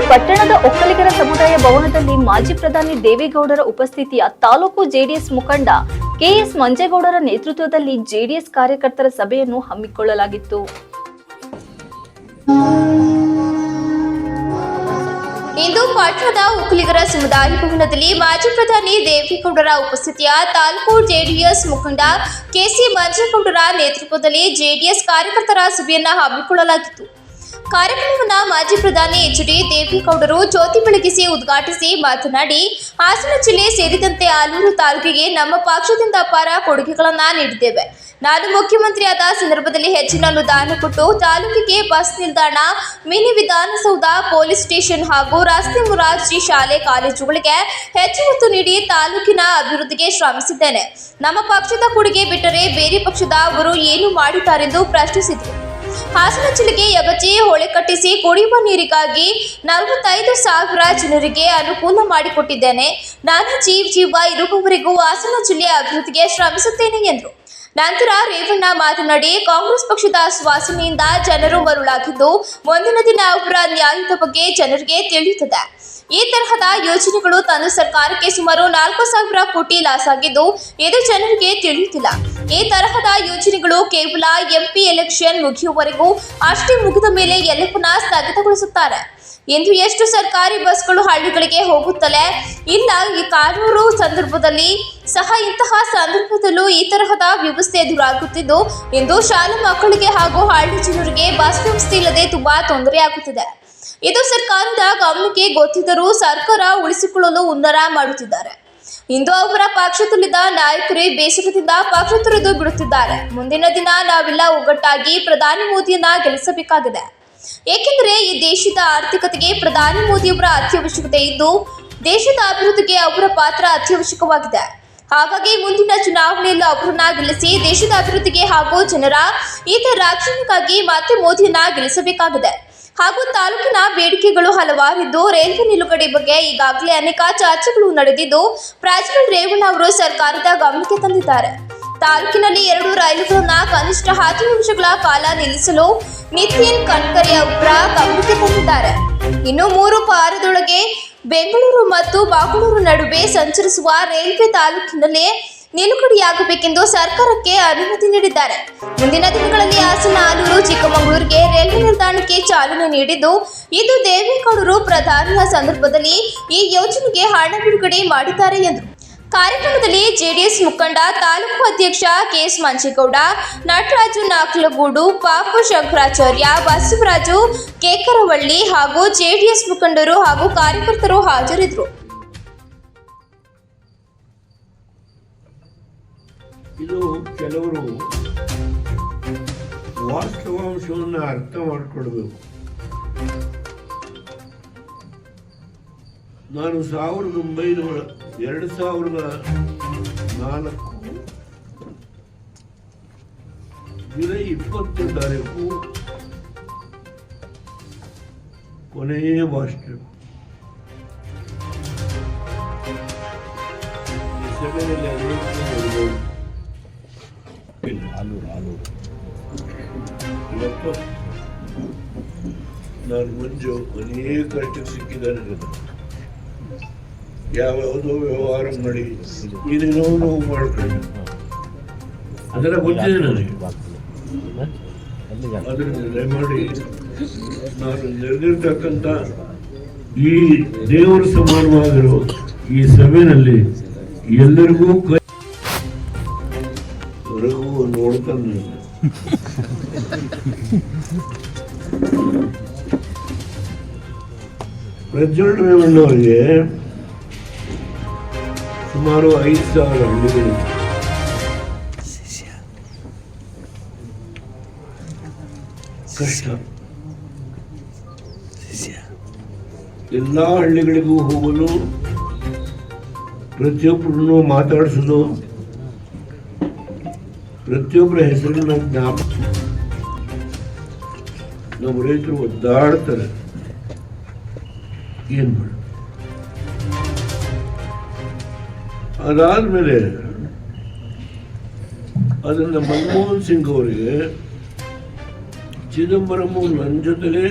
ಪಟ್ಟಣದ ಒಕ್ಕಲಿಗರ ಸಮುದಾಯ ಭವನದಲ್ಲಿ ಮಾಜಿ ಪ್ರಧಾನಿ ದೇವೇಗೌಡರ ಉಪಸ್ಥಿತಿಯ ತಾಲೂಕು ಜೆಡಿಎಸ್ ಮುಖಂಡ ಕೆಎಸ್ ಮಂಜೇಗೌಡರ ನೇತೃತ್ವದಲ್ಲಿ ಜೆಡಿಎಸ್ ಕಾರ್ಯಕರ್ತರ ಸಭೆಯನ್ನು ಹಮ್ಮಿಕೊಳ್ಳಲಾಗಿತ್ತು. ಇಂದು ಪಟ್ಟಣದ ಒಕ್ಕಲಿಗರ ಸಮುದಾಯ ಭವನದಲ್ಲಿ ಮಾಜಿ ಪ್ರಧಾನಿ ದೇವೇಗೌಡರ ಉಪಸ್ಥಿತಿಯ ತಾಲೂಕು ಜೆಡಿಎಸ್ ಮುಖಂಡ ಕೆಸಿ ಮಂಜೇಗೌಡರ ನೇತೃತ್ವದಲ್ಲಿ ಜೆಡಿಎಸ್ ಕಾರ್ಯಕರ್ತರ ಸಭೆಯನ್ನು ಹಮ್ಮಿಕೊಳ್ಳಲಾಗಿತ್ತು. ಕಾರ್ಯಕ್ರಮವನ್ನು ಮಾಜಿ ಪ್ರಧಾನಿ ಎಚ್.ಡಿ. ದೇವೇಗೌಡರು ಜ್ಯೋತಿ ಬೆಳಗಿಸಿ ಉದ್ಘಾಟಿಸಿ ಮಾತನಾಡಿ, ಹಾಸನ ಜಿಲ್ಲೆ ಸೇರಿದಂತೆ ಆಲೂರು ತಾಲೂಕಿಗೆ ನಮ್ಮ ಪಕ್ಷದಿಂದ ಅಪಾರ ಕೊಡುಗೆಗಳನ್ನು ನೀಡಿದ್ದೇವೆ. ನಾನು ಮುಖ್ಯಮಂತ್ರಿಯಾದ ಸಂದರ್ಭದಲ್ಲಿ ಹೆಚ್ಚಿನ ಅನುದಾನ ಕೊಟ್ಟು ತಾಲೂಕಿಗೆ ಬಸ್ ನಿಲ್ದಾಣ, ಮಿನಿ ವಿಧಾನಸೌಧ, ಪೊಲೀಸ್ ಸ್ಟೇಷನ್ ಹಾಗೂ ರಸ್ತೆ ಮುರಾರ್ಜಿ ಶಾಲೆ ಕಾಲೇಜುಗಳಿಗೆ ಹೆಚ್ಚು ಒತ್ತು ನೀಡಿ ತಾಲೂಕಿನ ಅಭಿವೃದ್ಧಿಗೆ ಶ್ರಮಿಸಿದ್ದೇನೆ. ನಮ್ಮ ಪಕ್ಷದ ಕೊಡುಗೆ ಬಿಟ್ಟರೆ ಬೇರೆ ಪಕ್ಷದ ಅವರು ಏನು ಮಾಡಿದ್ದಾರೆಂದು ಪ್ರಶ್ನಿಸಿದರು. ಹಾಸನ ಜಿಲ್ಲೆಗೆ ಯಗಚಿ ಹೊಳೆ ಕಟ್ಟಿಸಿ ಕುಡಿಯುವ ನೀರಿಗಾಗಿ 45,000 ಜನರಿಗೆ ಅನುಕೂಲ ಮಾಡಿಕೊಟ್ಟಿದ್ದೇನೆ. ನಾನು ಜೀವ ಇರುವವರೆಗೂ ಹಾಸನ ಜಿಲ್ಲೆಯ ಅಭಿವೃದ್ಧಿಗೆ ಶ್ರಮಿಸುತ್ತೇನೆ ಎಂದರು. ನಂತರ ರೇವಣ್ಣ ಮಾತನಾಡಿ, ಕಾಂಗ್ರೆಸ್ ಪಕ್ಷದ ಆಶ್ವಾಸನೆಯಿಂದ ಜನರು ಮರುಳಾಗಿದ್ದು, ಮುಂದಿನ ದಿನ ಅವರ ನ್ಯಾಯದ ಬಗ್ಗೆ ಜನರಿಗೆ ತಿಳಿಯುತ್ತದೆ. ಈ ತರಹದ ಯೋಜನೆಗಳು ತಂದ ಸರ್ಕಾರಕ್ಕೆ ಸುಮಾರು 4,000 ಕೋಟಿ ಲಾಸ್ ಆಗಿದ್ದು, ಇದು ಜನರಿಗೆ ತಿಳಿಯುತ್ತಿಲ್ಲ. ಈ ತರಹದ ಯೋಜನೆಗಳು ಕೇವಲ ಎಂಪಿ ಎಲೆಕ್ಷನ್ ಮುಗಿಯುವವರೆಗೂ ಅಷ್ಟೇ, ಮುಗಿದ ಮೇಲೆ ಎಲ್ಲವನ್ನ ಸ್ಥಗಿತಗೊಳಿಸುತ್ತಾರೆ. ಇಂದು ಎಷ್ಟು ಸರ್ಕಾರಿ ಬಸ್ಗಳು ಹಳ್ಳಿಗಳಿಗೆ ಹೋಗುತ್ತಲೇ ಇಲ್ಲ. ಈ ಕಾನೂನು ಸಂದರ್ಭದಲ್ಲಿ ಸಹ ಇಂತಹ ಸಂದರ್ಭದಲ್ಲೂ ಈ ತರಹದ ವ್ಯವಸ್ಥೆ ಎದುರಾಗುತ್ತಿದ್ದು, ಇಂದು ಶಾಲಾ ಮಕ್ಕಳಿಗೆ ಹಾಗೂ ಹಳ್ಳಿ ಜನರಿಗೆ ಬಸ್ ವ್ಯವಸ್ಥೆ ಇಲ್ಲದೆ ತುಂಬಾ ತೊಂದರೆಯಾಗುತ್ತಿದೆ. ಇದು ಸರ್ಕಾರದ ಗಮನಕ್ಕೆ ಗೊತ್ತಿದ್ದರೂ ಸರ್ಕಾರ ಉಳಿಸಿಕೊಳ್ಳಲು ಹುನ್ನಾರ ಮಾಡುತ್ತಿದ್ದಾರೆ. ಇಂದು ಅವರ ಪಕ್ಷದಲ್ಲಿದ್ದ ನಾಯಕರೇ ಬೇಸರದಿಂದ ಪಕ್ಷ ತೊರೆದು ಬಿಡುತ್ತಿದ್ದಾರೆ. ಮುಂದಿನ ದಿನ ನಾವೆಲ್ಲ ಒಗ್ಗಟ್ಟಾಗಿ ಪ್ರಧಾನಿ ಮೋದಿಯನ್ನ ಗೆಲ್ಲಿಸಬೇಕಾಗಿದೆ. ಏಕೆಂದರೆ ಈ ದೇಶದ ಆರ್ಥಿಕತೆಗೆ ಪ್ರಧಾನಿ ಮೋದಿಯವರ ಅತ್ಯವಶ್ಯಕತೆ ಇದ್ದು, ದೇಶದ ಅಭಿವೃದ್ಧಿಗೆ ಅವರ ಪಾತ್ರ ಅತ್ಯವಶ್ಯಕವಾಗಿದೆ. ಹಾಗಾಗಿ ಮುಂದಿನ ಚುನಾವಣೆಯಲ್ಲಿ ಅವರನ್ನ ಗೆಲ್ಲಿಸಿ ದೇಶದ ಅಭಿವೃದ್ಧಿಗೆ ಹಾಗೂ ಜನರ ಹಿತ ರಕ್ಷಣೆಗಾಗಿ ಮತ್ತೆ ಮೋದಿಯನ್ನ ಗೆಲ್ಲಿಸಬೇಕಾಗಿದೆ. ಹಾಗೂ ತಾಲೂಕಿನ ಬೇಡಿಕೆಗಳು ಹಲವಾರಿದ್ದು, ರೈಲ್ವೆ ನಿಲುಗಡೆ ಬಗ್ಗೆ ಈಗಾಗಲೇ ಅನೇಕ ಚರ್ಚೆಗಳು ನಡೆದಿದ್ದು, ಪ್ರಾಜ್ವಲ್ ರೇವಣ್ಣ ಅವರು ಸರ್ಕಾರದ ಗಮನಕ್ಕೆ ತಂದಿದ್ದಾರೆ. ತಾಲೂಕಿನಲ್ಲಿ 2 ರೈಲುಗಳನ್ನ ಕನಿಷ್ಠ 10 ನಿಮಿಷಗಳ ಕಾಲ ನಿಲ್ಲಿಸಲು ನಿತಿನ್ ಗಡ್ಕರಿ ಅವರ ಗಮನಕ್ಕೆ ತಂದಿದ್ದಾರೆ. ಇನ್ನು 3 ವಾರದೊಳಗೆ ಬೆಂಗಳೂರು ಮತ್ತು ಮಂಗಳೂರು ನಡುವೆ ಸಂಚರಿಸುವ ರೈಲ್ವೆ ತಾಲೂಕಿನಲ್ಲೇ ನಿಲುಗಡೆಯಾಗಬೇಕೆಂದು ಸರ್ಕಾರಕ್ಕೆ ಅನುಮತಿ ನೀಡಿದ್ದಾರೆ. ಮುಂದಿನ ದಿನಗಳಲ್ಲಿ ಹಾಸನ, ಆಲೂರು, ಚಿಕ್ಕಮಗಳೂರಿಗೆ ರೈಲ್ವೆ ನಿಲ್ದಾಣಕ್ಕೆ ಚಾಲನೆ ನೀಡಿದ್ದು, ಇದು ದೇವೇಗೌಡರು ಪ್ರಧಾನಿಯ ಸಂದರ್ಭದಲ್ಲಿ ಈ ಯೋಜನೆಗೆ ಹಣ ಬಿಡುಗಡೆ ಮಾಡಿದ್ದಾರೆ ಎಂದರು. ಕಾರ್ಯಕ್ರಮದಲ್ಲಿ ಜೆಡಿಎಸ್ ಮುಖಂಡ ತಾಲೂಕು ಅಧ್ಯಕ್ಷ ಕೆಎಸ್ ಮಂಜೇಗೌಡ, ನಟರಾಜು ನಾಕಲಗೂಡು, ಪಾಪು ಶಂಕರಾಚಾರ್ಯ, ಬಸವರಾಜು ಕೇಕರವಳ್ಳಿ ಹಾಗೂ ಜೆಡಿಎಸ್ ಮುಖಂಡರು ಹಾಗೂ ಕಾರ್ಯಕರ್ತರು ಹಾಜರಿದ್ದರು. ಇದು ಕೆಲವರು ವಾಸ್ತವಾಂಶವನ್ನು ಅರ್ಥ ಮಾಡಿಕೊಳ್ಬೇಕು. ನಾನು 2004 ಜುಲೈ 20 ತಾರೀಕು ಕೊನೆಯ ಭಾಷಣ ಸಭೆಯಲ್ಲಿ ಇವತ್ತು ನಾನು ಮಂಜು ಅನೇಕ ಕಷ್ಟಕ್ಕೆ ಸಿಕ್ಕಿದ್ದಾನೆ. ಯಾವುದೋ ವ್ಯವಹಾರ ಮಾಡಿ ಏನೇನೋ ನೋವು ಮಾಡ್ಕೊಂಡು ಅದೆಲ್ಲ ಗೊತ್ತಿದೆ ನನಗೆ. ಅದರಿಂದ ದಯಮಾಡಿ ನಾನು ನೆರೆದಿರ್ತಕ್ಕಂಥ ಈ ದೇವರ ಸಮಾನವಾಗಿರೋ ಈ ಸಭೆಯಲ್ಲಿ ಎಲ್ಲರಿಗೂ ರಘು ನೋಡ್ತಾನೆ. ಪ್ರಜ್ವಲ್ ರೇವಣ್ಣ ಅವರಿಗೆ ಸುಮಾರು 5,000 ಹಳ್ಳಿಗಳು. ಕಷ್ಟ. ಎಲ್ಲ ಹಳ್ಳಿಗಳಿಗೂ ಹೋಗಲು, ಪ್ರತಿಯೊಬ್ಬರನ್ನು ಮಾತಾಡಿಸೋದು, ಪ್ರತಿಯೊಬ್ಬರ ಹೆಸರನ್ನ ಜ್ಞಾಪಕ. ನಮ್ಮ ರೈತರು ಒದ್ದಾಡ್ತಾರೆ, ಏನ್ ಮಾಡ. ಅದಾದ್ಮೇಲೆ ಅದನ್ನ ಮನಮೋಹನ್ ಸಿಂಗ್ ಅವರಿಗೆ ಚಿದಂಬರಂ ನನ್ನ ಜೊತೆಲೇ